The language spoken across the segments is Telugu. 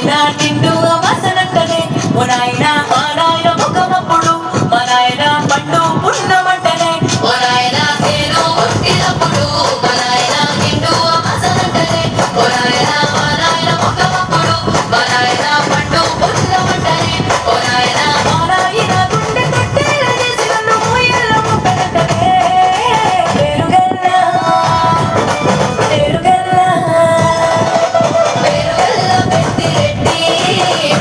నాయన నిండు వాసనంటనే ఓ నాయన మా నాయన ముఖమప్పుడు మా నాయన పండు పున్నమంటనే ఓ నాయన నేను పుట్టినప్పుడు మా నాయన నిండు వాసనంటనే ఓ నాయన మా నాయన ముఖమప్పుడు మా నాయన పండు పున్నమంటనే ఓ నాయన మా నాయన గుండె కట్టేల చేసి నన్ను మూయల ముప్పనంటనే పేరుగల్లా పెట్టి రెడ్డి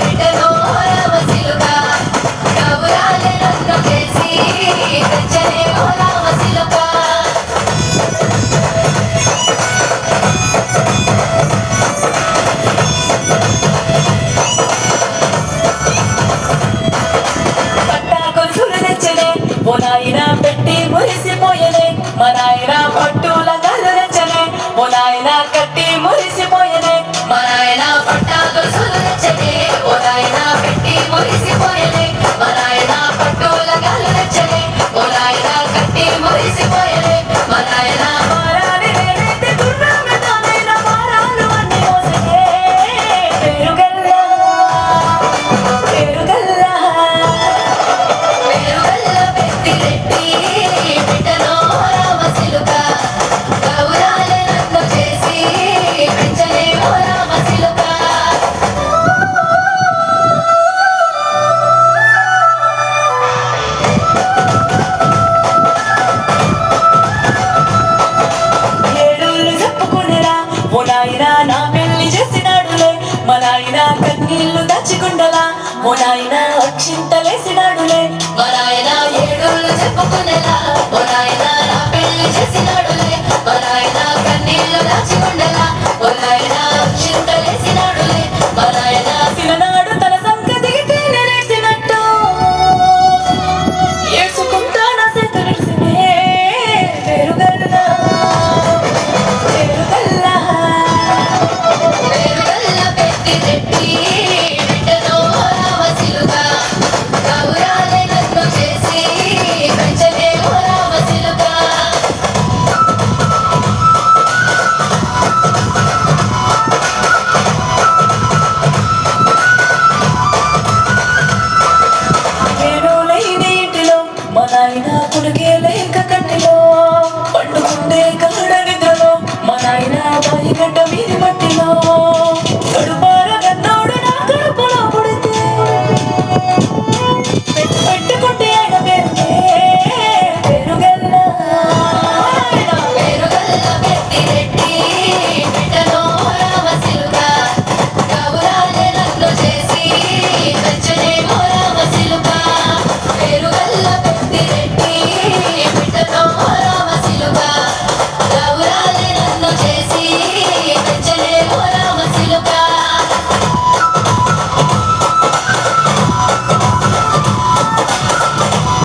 బిడ్డలో రామసిలుగా కబురాలే నన్ను చేసి తెచ్చనే ఓ రామసిలుగా పట్టా కొలుసులు తెచ్చనే ఓ నాయన పెట్టి మురిసిపోయనే మా నాయన పట్టుల గల్లు తెచ్చనే ఓ నాయన కట్టి మురిసిపోయనే మా నాయన పట్టా కొలుసులు తెచ్చనే ఓ నాయన పెట్టి మురిసిపోయనే మా నాయన పట్టుల గల్లు తెచ్చనే ఓ నాయన కట్టి మురిసిపోయనే మా నాయన మారాని నేనైతే దుర్నామృతమైన మారాలు అన్ని మోసనే పేరుగల్లా పేరుగల్లా పెట్టి రెడ్డి బిడ్డలో రామసిలుగా కబురాలే నన్ను చేసి పెంచలే ఓ రామసిలుగా ఏడూళ్ళు చెప్పుకునేరా ఓ నాయన నా పెళ్లి చేసినాడులే మా నాయన కన్నీళ్లు దాచికుండలా ఓ నాయన అక్షింతలేసినాడులే మా నాయన ఏడూళ్ళు చెప్పుకునేలా ఓ నాయన నా పెళ్లి చేసినాడులే మా నాయన కన్నీళ్లు దాచికుండలా